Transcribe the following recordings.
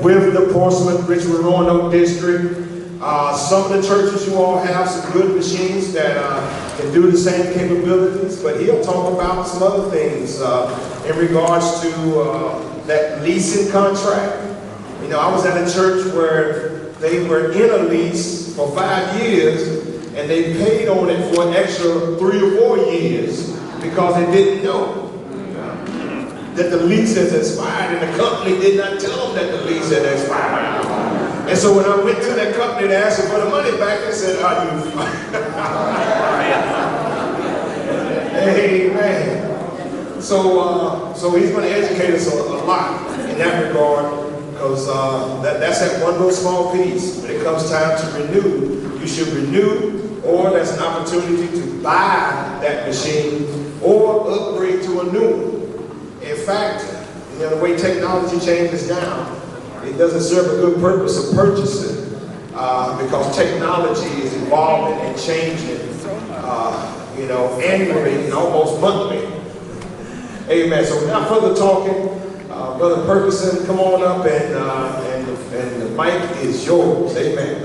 with the Portsmouth, Richmond, Roanoke district. Some of the churches you all have some good machines that can do the same capabilities, but he'll talk about some other things in regards to that leasing contract. You know, I was at a church where they were in a lease for 5 years, and they paid on it for an extra 3 or 4 years because they didn't know that the lease has expired, and the company did not tell them that the lease had expired. And so when I went to that company to ask them for the money back, they said, "Are you?" Amen. So he's going to educate us a lot in that regard, because that's that one little small piece. When it comes time to renew, you should renew, or that's an opportunity to buy that machine or upgrade to a new one. In fact, you know, the way technology changes now, it doesn't serve a good purpose of purchasing because technology is evolving and changing, you know, annually and almost monthly. Amen. So without further talking, Brother Perkinson, come on up, and the mic is yours. Amen.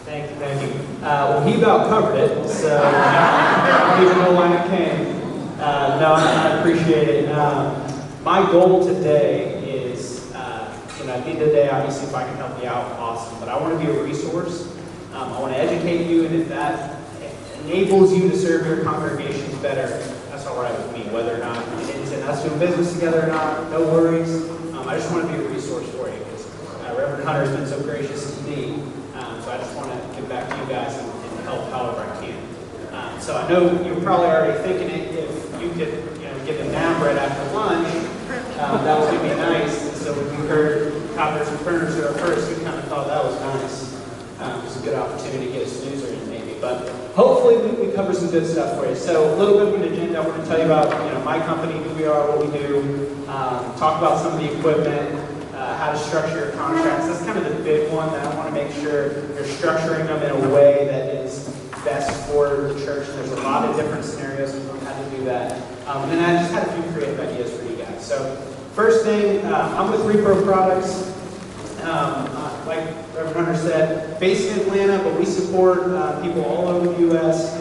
Thank you. Thank you. Well, he about covered it, so I don't even know why I came. No, I appreciate it. My goal today is, you know, at the end of the day, obviously, if I can help you out, awesome. But I want to be a resource. I want to educate you, and if that enables you to serve your congregations better, that's all right with me. Whether or not it's in us doing business together or not, no worries. I just want to be a resource for you, because Reverend Hunter has been so gracious to me. So I just want to give back to you guys and help however I can. So I know you're probably already thinking it. If you could, you know, get the nap right after lunch, that was going to be nice. And so when we heard copiers and printers at first, we kind of thought that was nice. It was a good opportunity to get a snoozer in, maybe. But hopefully we cover some good stuff for you. So a little bit of an agenda. I want to tell you about, you know, my company, who we are, what we do. Talk about some of the equipment, how to structure your contracts. That's kind of the big one that I want to make sure you're structuring them in a way that is best for the church. And there's a lot of different scenarios on how to do that. And then I just had a few creative ideas for you guys. So first thing, I'm with Repro Products. Like Reverend Hunter said, based in Atlanta, but we support people all over the U.S.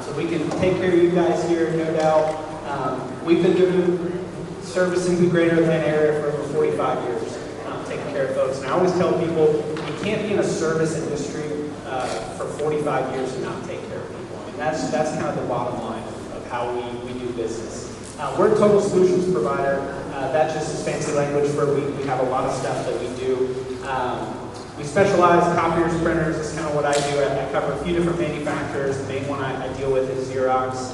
So we can take care of you guys here, no doubt. We've been doing servicing the greater Atlanta area for over 45 years, taking care of folks. And I always tell people, you can't be in a service industry for 45 years and not take care of people. I mean, that's kind of the bottom line of how we do business. We're a total solutions provider. That just is fancy language for we have a lot of stuff that we do. We specialize in copiers, printers. That's kind of what I do. I cover a few different manufacturers. The main one I deal with is Xerox.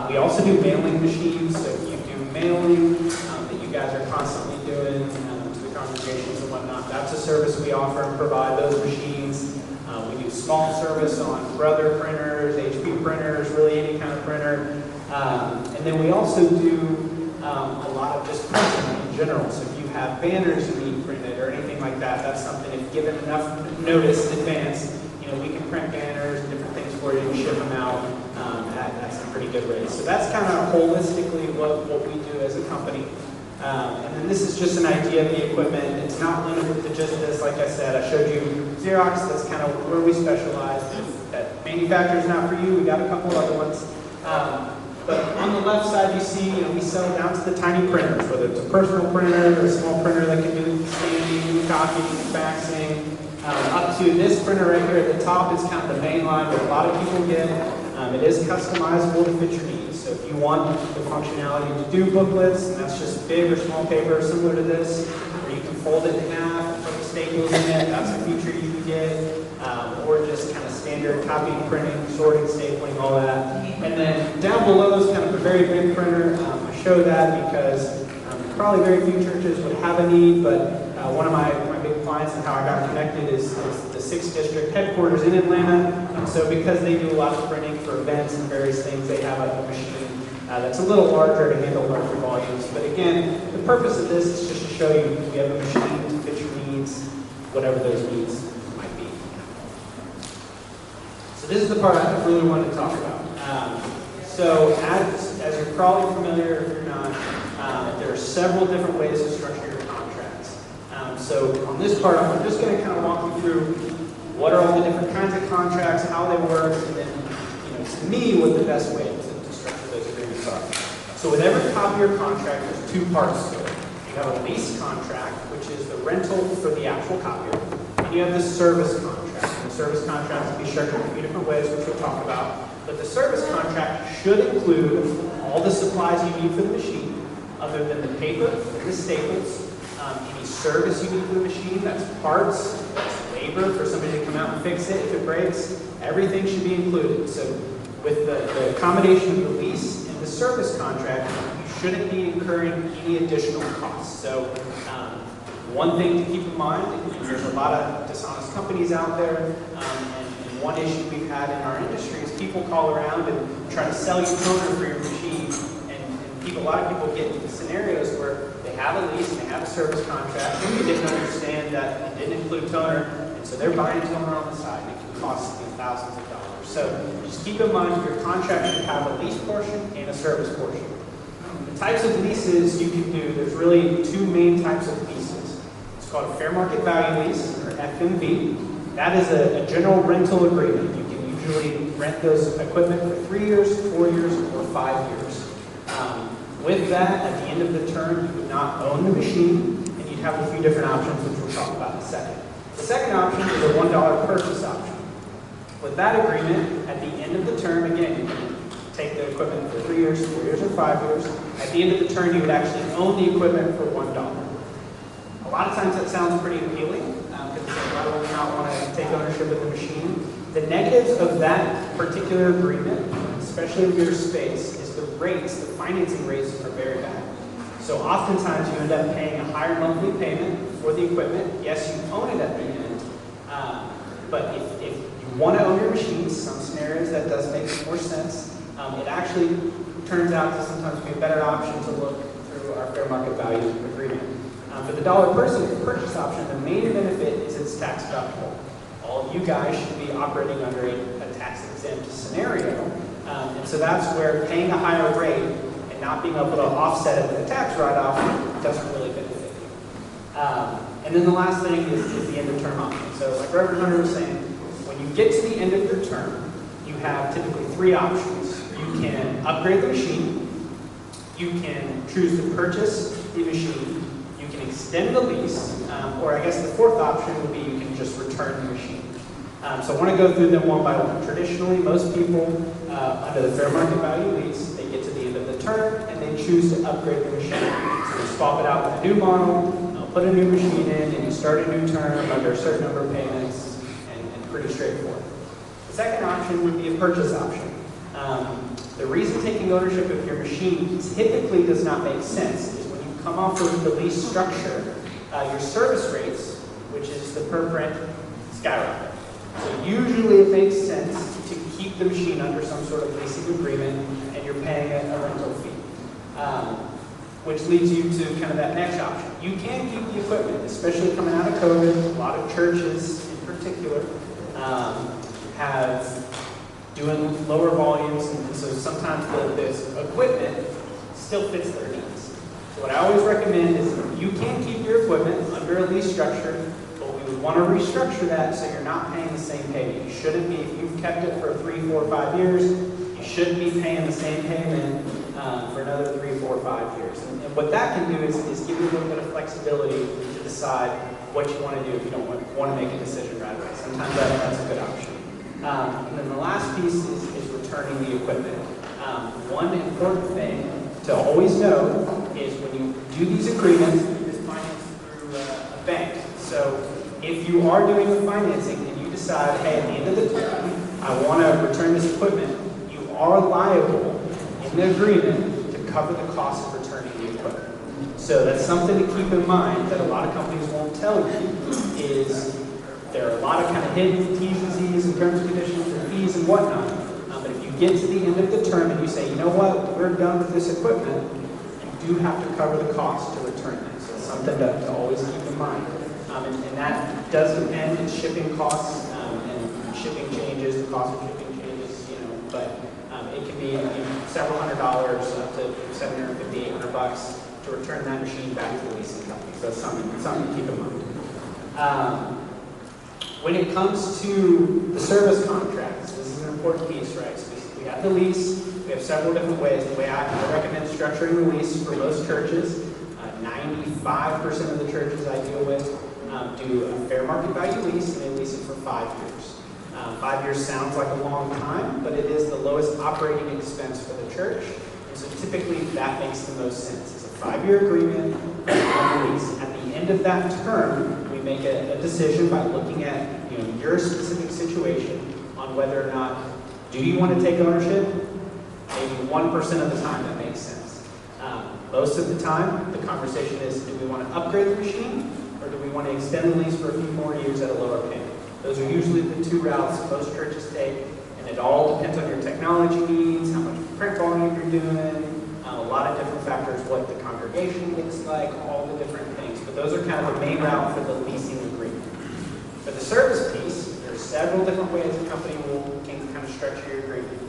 We also do mailing machines. So if you do mailing that you guys are constantly doing to the congregations and whatnot, that's a service we offer and provide those machines. We do small service on Brother printers, HP printers, really any kind of printer. And then we also do a lot of just printing in general. So if you have banners you need printed or anything like that, that's something, if given enough notice in advance, you know, we can print banners and different things for you and ship them out at some pretty good rates. So that's kind of holistically what we do as a company. And then this is just an idea of the equipment. It's not limited to just this. Like I said, I showed you Xerox. That's kind of where we specialize. If that manufacturer's not for you, we got a couple other ones. But on the left side, you see, you know, we sell down to the tiny printers, whether it's a personal printer or a small printer that can do scanning, copying, faxing, up to this printer right here at the top is kind of the main line that a lot of people get. It is customizable to fit your needs. So if you want the functionality to do booklets, and that's just big or small paper similar to this, where you can fold it in half and put the staples in it, that's a feature you can get. Or just kind of standard copying, printing, sorting, stapling, all that. And then down below is kind of a very big printer. I show that because probably very few churches would have a need, but one of my big clients and how I got connected is the 6th District headquarters in Atlanta. So because they do a lot of printing for events and various things, they have a machine that's a little larger to handle larger volumes. But again, the purpose of this is just to show you we have a machine to fit your needs, whatever those needs might be. So this is the part I really wanted to talk about. So as you're probably familiar, if you're not, there are several different ways to structure your contracts. So on this part, I'm just going to kind of walk you through what are all the different kinds of contracts, how they work, and then, to me, what the best way to structure those agreements are. So with every copier contract, there's two parts to it. You have a lease contract, which is the rental for the actual copier, and you have the service contract. And the service contract can be structured in a few different ways, which we'll talk about. But the service contract should include all the supplies you need for the machine, other than the paper and the staples, any service you need for the machine, that's parts, that's labor for somebody to come out and fix it if it breaks. Everything should be included. So with the combination of the lease and the service contract, you shouldn't be incurring any additional costs. So one thing to keep in mind, there's a lot of dishonest companies out there, and one issue we've had in our industry is people call around and try to sell you toner for your machine, and a lot of people get into scenarios where they have a lease and they have a service contract, and they didn't understand that it didn't include toner, and so they're buying toner on the side, and it can cost them thousands of dollars. So just keep in mind your contract should have a lease portion and a service portion. The types of leases you can do, there's really two main types of leases. It's called a fair market value lease, or FMV. That is a general rental agreement. You can usually rent those equipment for 3 years, 4 years, or 5 years. With that, at the end of the term, you would not own the machine, and you'd have a few different options, which we'll talk about in a second. The second option is a $1 purchase option. With that agreement, at the end of the term, again, you can take the equipment for 3 years, 4 years, or 5 years. At the end of the term, you would actually own the equipment for $1. A lot of times that sounds pretty appealing, because a lot of them not want to take ownership of the machine. The negatives of that particular agreement, especially with your space, is the rates, the financing rates are very bad. So oftentimes you end up paying a higher monthly payment for the equipment. Yes, you own it at the end, but if you want to own your machines, some scenarios that does make more sense. It actually turns out to sometimes be a better option to look through our fair market value agreement. For the dollar purchase option, the main benefit is it's tax deductible. All of you guys should be operating under a tax-exempt scenario, and so that's where paying a higher rate and not being able to offset it with a tax write-off doesn't really benefit you. And then the last thing is the end-of-term option. So like Reverend Hunter was saying, when you get to the end of your term, you have typically 3 options. You can upgrade the machine, you can choose to purchase the machine, you can extend the lease, or I guess the fourth option would be you can just return the machine. So I want to go through them one by one. Traditionally, most people under the fair market value lease, they get to the end of the term and they choose to upgrade the machine. So they swap it out with a new model, put a new machine in, and you start a new term under a certain number of payments, and pretty straightforward. The second option would be a purchase option. The reason taking ownership of your machine typically does not make sense is when you come off of the lease structure, your service rates, which is the per print, skyrocket. So usually it makes sense to keep the machine under some sort of leasing agreement, and you're paying a rental fee. Which leads you to kind of that next option. You can keep the equipment, especially coming out of COVID. A lot of churches in particular have doing lower volumes, and so sometimes this equipment still fits their needs. So what I always recommend is you can keep your equipment under a lease structure, but we would want to restructure that so you're not paying the same payment. You shouldn't be, if you've kept it for 3, 4, 5 years, you shouldn't be paying the same payment for another 3, 4, 5 years. And what that can do is give you a little bit of flexibility to decide what you want to do if you don't want to make a decision right away. Sometimes that's a good option. And then the last piece is returning the equipment. One important thing to always know is when you do these agreements, this financed through a bank. So if you are doing the financing and you decide, hey, at the end of the term, I want to return this equipment, you are liable in the agreement to cover the cost of returning the equipment. So that's something to keep in mind that a lot of companies won't tell you is there are a lot of kind of hidden T's and C's and terms and conditions and fees and whatnot. But if you get to the end of the term and you say, you know what, we're done with this equipment, you do have to cover the cost to return it. So it's something to always keep in mind. And that does depend on shipping costs and shipping changes, the cost of shipping changes, but it can be several $100s up to $750, $800 to return that machine back to the leasing company. So that's something to keep in mind. When it comes to the service contracts, this is an important piece, right? So we have the lease. We have several different ways. The way I recommend structuring the lease for most churches, 95% of the churches I deal with do a fair market value lease, and they lease it for 5 years. 5 years sounds like a long time, but it is the lowest operating expense for the church. And so typically that makes the most sense. It's a 5-year agreement on the lease. At the end of that term, we make a decision by looking at your specific situation on whether or not do you want to take ownership. Maybe 1% of the time that makes sense. Most of the time, the conversation is, do we want to upgrade the machine, or do we want to extend the lease for a few more years at a lower payment? Those are usually the two routes most churches take, and it all depends on your technology needs, how much print volume you're doing, a lot of different factors, what the congregation looks like, all the different things. But those are kind of the main route for the leasing agreement. For the service piece, there are several different ways a company can kind of structure your agreement.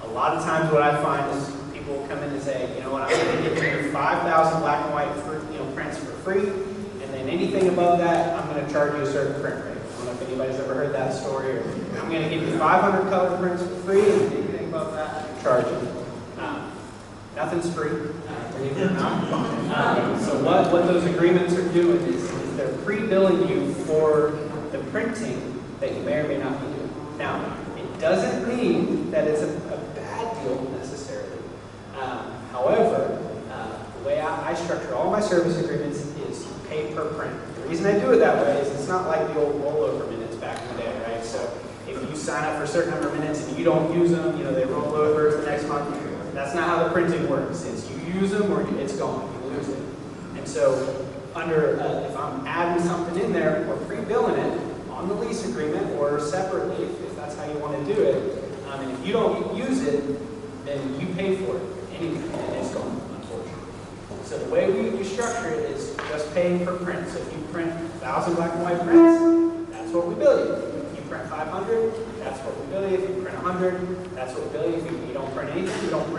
A lot of times what I find is people will come in and say, you know what, I'm going to give you 5,000 black and white prints for free, and then anything above that, I'm going to charge you a certain print rate. I don't know if anybody's ever heard that story, or I'm going to give you 500 color prints for free, and anything above that, I'm charging. Nothing's free, believe it or not. So what those agreements are doing is they're pre-billing you for the printing that you may or may not be doing. Now, it doesn't mean that it's a bad deal necessarily. However, the way I structure all my service agreements is pay per print. The reason I do it that way is it's not like the old rollover minutes back in the day, right? So if you sign up for a certain number of minutes and you don't use them, they roll over to the next month. That's not how the printing works. It's you use them or it's gone, you lose it. And so if I'm adding something in there or pre-billing it on the lease agreement or separately, if that's how you want to do it, and if you don't use it, then you pay for it anyway, and it's gone, unfortunately. So the way we structure it is just paying per print. So if you print 1,000 black and white prints, that's what we bill you. If you print 500, that's what we bill you. If you print 100, that's what we bill you. If you don't print anything, we don't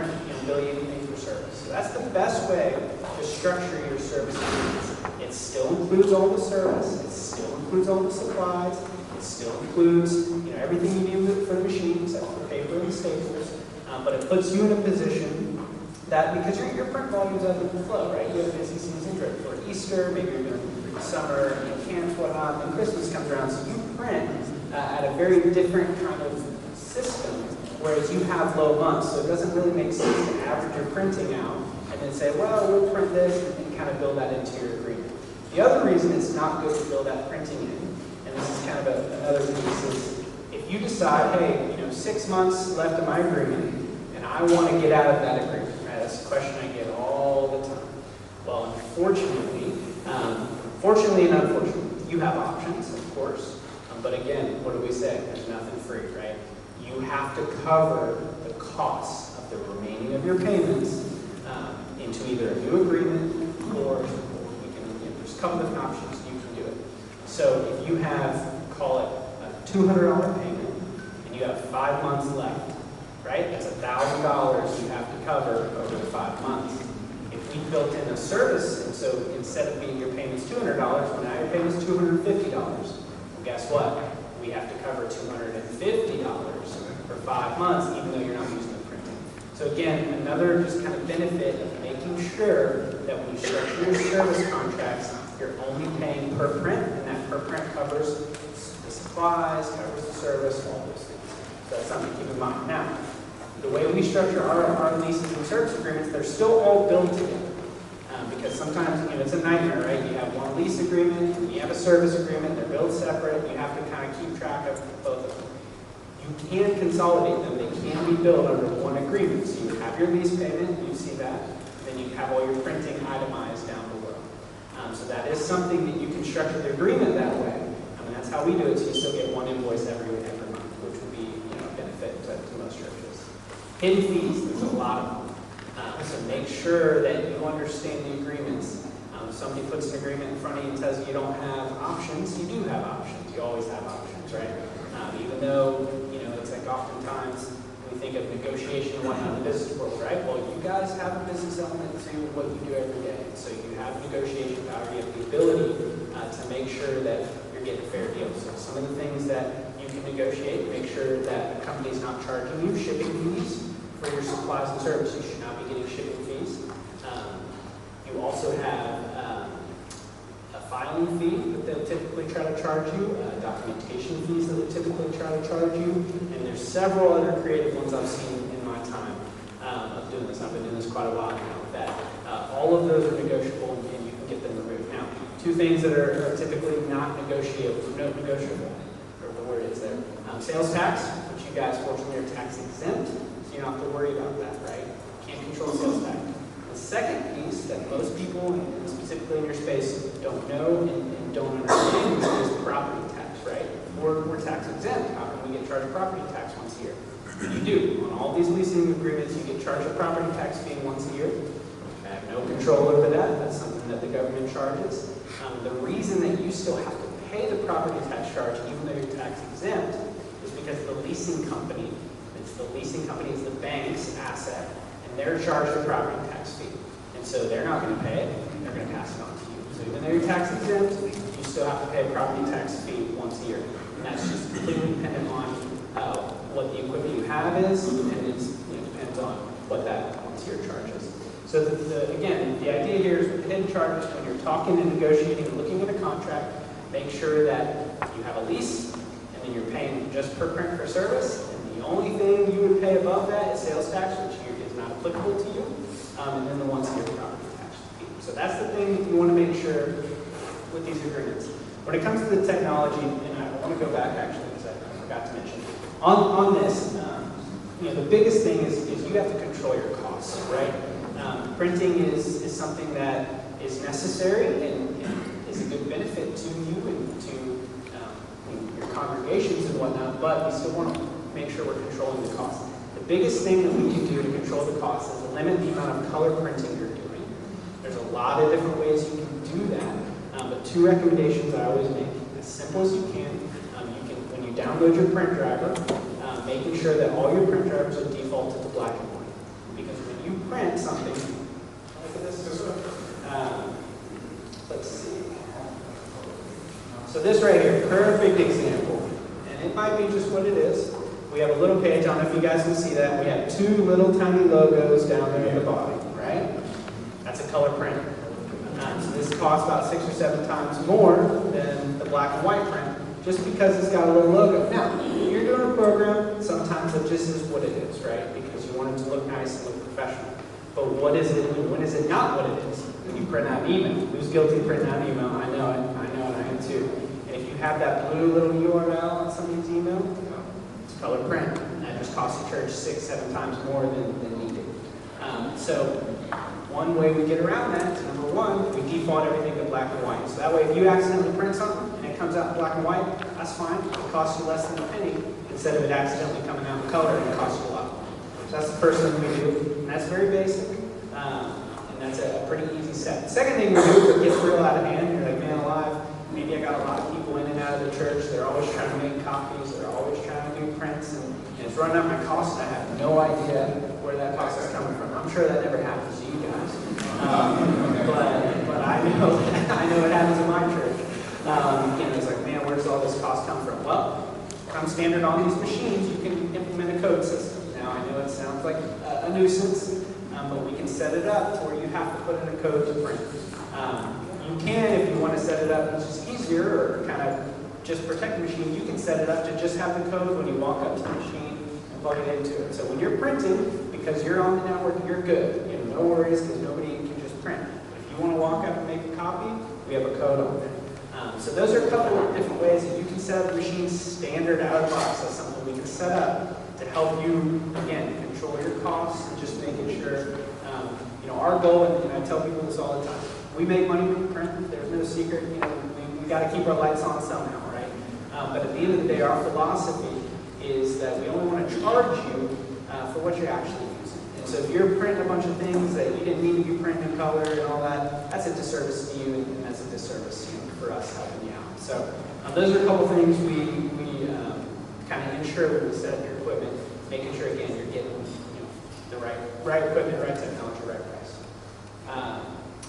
bill you anything for service. So that's the best way to structure your service agreements. It still includes all the service. It still includes all the supplies. It still includes everything you need for the machine, except for the paper and the staples. But it puts you in a position that, because your print volumes ebb and flow, right? You have a busy season for Easter, maybe you're doing summer, camps, whatnot, and Christmas comes around, so you print at a very different kind of system, whereas you have low months, so it doesn't really make sense to average your printing out and then say, well, we'll print this, and kind of build that into your agreement. The other reason it's not good to build that printing in, and this is kind of another piece, is if you decide, hey, 6 months left of my agreement, and I want to get out of that agreement, right? That's a question I get all the time. Well, unfortunately, fortunately and unfortunately, you have options, of course. But again, what do we say? There's nothing free, right? You have to cover the costs of the remaining of your payments into either a new agreement or there's a couple different options you can do it. So if you have, call it a $200 payment, and you have 5 months left, right? That's $1,000 you have to cover over the 5 months. If we built in a service, and so instead of being your payment's $200, well, now your payment's $250. Well, guess what? We have to cover $250 for 5 months, even though you're not using the printing. So again, another just kind of benefit of making sure that when you structure your service contracts, you're only paying per print, and that per print covers the supplies, covers the service, all those things. So that's something to keep in mind. Now, the way we structure our leases and service agreements, they're still all billed together. Because sometimes, it's a nightmare, right? You have one lease agreement, and you have a service agreement, they're billed separate, you have to kind of keep track of both of them. You can consolidate them, they can be billed under one agreement. So you have your lease payment, you see that, then you have all your printing itemized down below. So that is something that you can structure the agreement that way. That's how we do it, so you still get one invoice every month, which would be a benefit to most churches. Hidden fees, there's a lot of them. So make sure that you understand the agreements. If somebody puts an agreement in front of you and tells you you don't have options, you do have options. You always have options, right? Even though, it's like oftentimes we think of negotiation and whatnot in the business world, right? Well, you guys have a business element to what you do every day. So you have negotiation power, you have the ability to make sure that getting a fair deal. So some of the things that you can negotiate, make sure that the company's not charging you shipping fees for your supplies and services. You should not be getting shipping fees. You also have a filing fee that they'll typically try to charge you, documentation fees that they'll typically try to charge you, and there's several other creative ones I've seen in my time of doing this. I've been doing this quite a while now. That all of those are negotiable, and you can get them removed. Now, two things that are typically not negotiable, or the word is there. Sales tax, which you guys fortunately are tax exempt, so you don't have to worry about that, right? Can't control sales tax. The second piece that most people, and specifically in your space, don't know and don't understand is property tax, right? We're tax exempt. How can we get charged property tax once a year? You do. On all these leasing agreements, you get charged a property tax fee once a year. I have no control over that. That's something that the government charges. The reason that you still have to pay the property tax charge, even though you're tax exempt, is because the leasing company is the bank's asset, and they're charged a property tax fee. And so they're not going to pay it, they're going to pass it on to you. So even though you're tax exempt, you still have to pay a property tax fee once a year. And that's just completely dependent on what the equipment you have is, and it depends on what that once a year charge is. So again, the idea here is with the hidden charges, when you're talking and negotiating and looking at a contract, make sure that you have a lease, and then you're paying just per print per service, and the only thing you would pay above that is sales tax, which is not applicable to you, and then the once a year property tax fee. So that's the thing that you want to make sure with these agreements. When it comes to the technology, and I want to go back actually, because I forgot to mention, on this, the biggest thing is you have to control your costs, right? Printing is something that is necessary and is a good benefit to you and to your congregations and whatnot, but we still want to make sure we're controlling the cost. The biggest thing that we can do to control the cost is limit the amount of color printing you're doing. There's a lot of different ways you can do that, but two recommendations I always make. As simple as you can, when you download your print driver, making sure that all your print drivers are defaulted to black and white. Because when you print something, look at this. Let's see. So this right here, perfect example. And it might be just what it is. We have a little page, I don't know if you guys can see that. We have two little tiny logos down there at the bottom, right? That's a color print. So this costs about 6 or 7 times more than the black and white print, just because it's got a little logo. Now, you're doing a program, sometimes it just is what it is, right? Because you want it to look nice and look professional. But what is it, when is it not what it is? When you print out an email. Who's guilty of printing out an email? I know it, and I am too. And if you have that blue little URL on somebody's email, it's color print. And that just costs the church 6, 7 times more than needed. So one way we get around that is, number one, we default everything to black and white. So that way if you accidentally print something and it comes out in black and white, that's fine. It costs you less than a penny instead of it accidentally coming out in color and it costs you a lot more. So that's the first thing we do, and that's very basic. And that's a pretty easy set. The second thing we do, if it gets real out of hand, you're like, man alive, maybe I got a lot of people in and out of the church, they're always trying to make copies, they're always trying to do prints, and it's running up my costs, and I have no idea where that cost is coming from. I'm sure that never happens to you guys. But I know it happens in my church. It's like, man, where does all this cost come from? Well, come standard on these machines, you can implement a code system. Now, I know it sounds like a nuisance, but we can set it up to where you have to put in a code to print. You can, if you want to set it up, it's just easier, or kind of just protect the machine, you can set it up to just have the code when you walk up to the machine and plug it into it. So when you're printing, because you're on the network, you're good. You have no worries because nobody can just print. But if you want to walk up and make a copy, we have a code on there. So those are a couple of different ways that you can set up the machine standard out of the box. That's something we can set up to help you, again, control your costs and just making sure, our goal, and I tell people this all the time, we make money when we print. There's no secret. We got to keep our lights on somehow, right? But at the end of the day, our philosophy is that we only want to charge you for what you're actually using. And so if you're printing a bunch of things that you didn't need to be printing in color and all that, that's a disservice to you, and that's a disservice for us helping you out. So those are a couple things we kind of ensure when we set up your equipment, making sure, again, you're getting the right equipment, right technology, right price.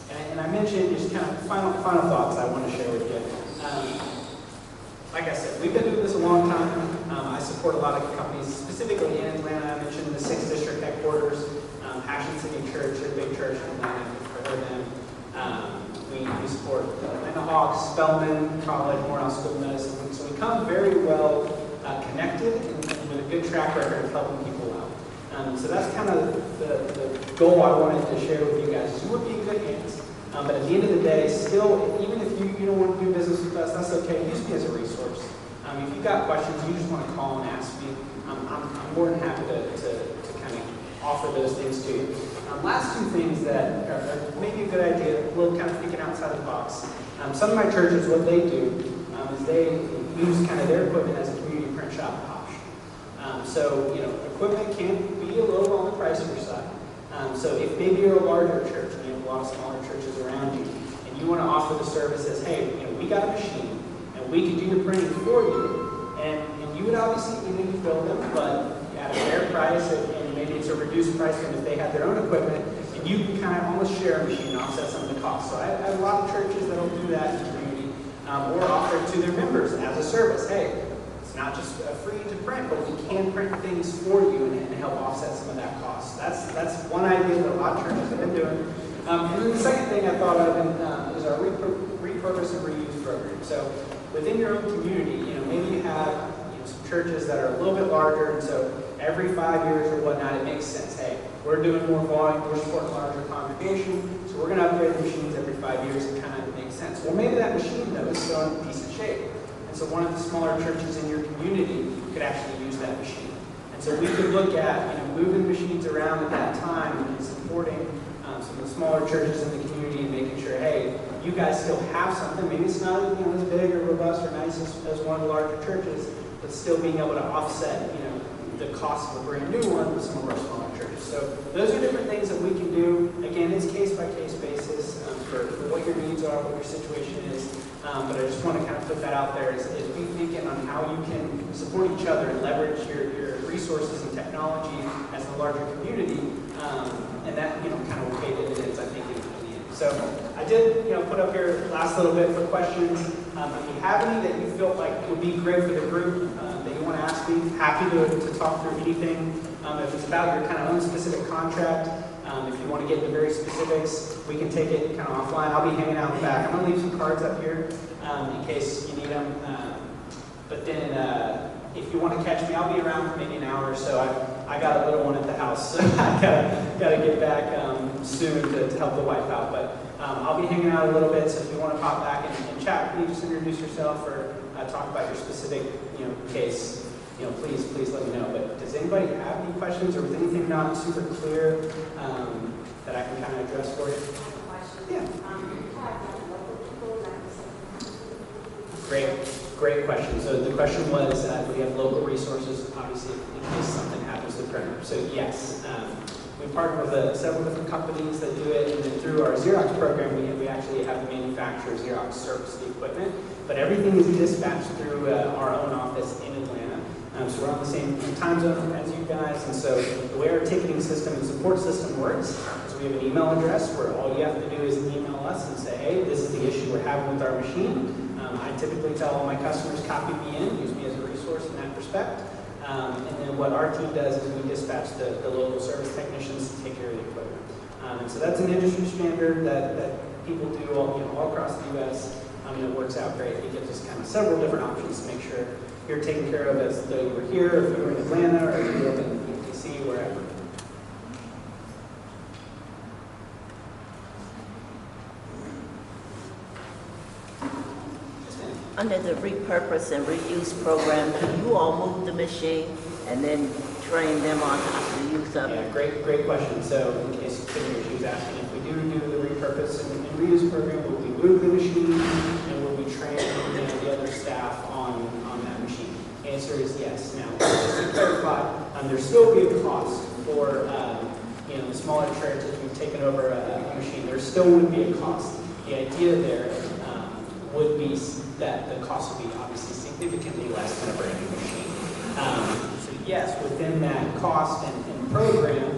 And I mentioned just kind of final thoughts I want to share with you. like I said, we've been doing this a long time. I support a lot of companies, specifically in Atlanta. I mentioned the 6th District headquarters, Passion City Church, a big church in Atlanta, if you've heard of them. We support Atlanta Hawks, Spelman College, Morehouse School of Medicine. So we come very well connected and with a good track record of helping people out. So that's kind of the goal I wanted to share with you guys. You would be in good hands. But at the end of the day, still, even if you don't want to do business with us, that's okay. Use me as a resource. If you've got questions, you just want to call and ask me. I'm more than happy to kind of offer those things to you. Last 2 things that are maybe a good idea, a little kind of thinking outside the box. Some of my churches, what they do is they use kind of their equipment as a community print shop option. So, equipment can be a little on the pricier side. So if maybe you're a larger church and you have a lot of smaller churches around you, and you want to offer the service as, hey, we got a machine, and we can do your printing for you, and you would obviously need to bill them, but at a fair price, and maybe it's a reduced price than if they had their own equipment, and you can kind of almost share a machine and offset some of the costs. So I have a lot of churches that'll do that in the community, or offer it to their members as a service. Hey, it's not just free to print, but we can print things for you and help offset some of that cost. That's one idea that a lot of churches have been doing. And then the second thing I thought of is our repurpose and reuse program. So within your own community, maybe you have some churches that are a little bit larger, and so every 5 years or whatnot, it makes sense. Hey, we're doing more volume, we're supporting a larger congregation, so we're going to upgrade the machines every 5 years. It kind of makes sense. Well, maybe that machine, though, is still in decent shape. And so one of the smaller churches in your community could actually use that machine. And so we could look at moving machines around at that time and supporting some of the smaller churches in the community and making sure, hey, you guys still have something. Maybe it's not as big or robust or nice as one of the larger churches, but still being able to offset the cost of a brand new one with some of our smaller churches. So those are different things that we can do. Again, it's case-by-case basis for what your needs are, what your situation is. But I just want to kind of put that out there is be thinking on how you can support each other and leverage your resources and technology as a larger community. And that, kind of will pay dividends, I think, in the end. So I did, put up here last little bit for questions. If you have any that you feel like would be great for the group that you want to ask me, happy to talk through anything. If it's about your kind of own specific contract, if you want to get into very specifics, we can take it kind of offline. I'll be hanging out in the back. I'm going to leave some cards up here in case you need them. But then if you want to catch me, I'll be around for maybe an hour or so. I got a little one at the house, so I gotta get back soon to help the wife out. But I'll be hanging out a little bit, so if you want to pop back and chat with me, just introduce yourself or talk about your specific case. Please let me know. But does anybody have any questions, or was anything not super clear that I can kind of address for you? Yeah. Great question. So the question was, do we have local resources, obviously, in case something happens to the printer? So yes, we partner with several different companies that do it, and then through our Xerox program, we actually have the manufacturer Xerox service the equipment, but everything is dispatched through our own office in Atlanta. So we're on the same time zone as you guys, and so the way our ticketing system and support system works is we have an email address where all you have to do is email us and say, hey, this is the issue we're having with our machine. I typically tell all my customers, copy me in, use me as a resource in that respect. And then what our team does is we dispatch the local service technicians to take care of the equipment. And so that's an industry standard that people do all across the U.S. It works out great. It gives us kind of several different options to make sure you're taken care of as though you were here, or if you were in Atlanta, or if you were in D.C., wherever. Under the repurpose and reuse program, can you all move the machine and then train them on how to use of it? Yeah, great question. So in case she was asking, if we do the repurpose and reuse program, will we move the machine and will we train the other staff on that machine? The answer is yes. Now, just to clarify, there still be a cost for the smaller churches if we've taken over a machine. There still would be a cost. The idea there would be that the cost would be obviously significantly less than a brand new machine. So yes, within that cost and program,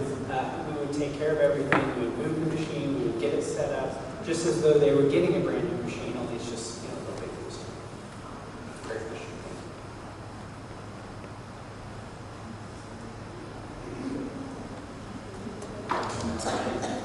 we would take care of everything. We would move the machine, we would get it set up, just as though they were getting a brand new machine, only it's just a little bit closer. Great question. sometimes.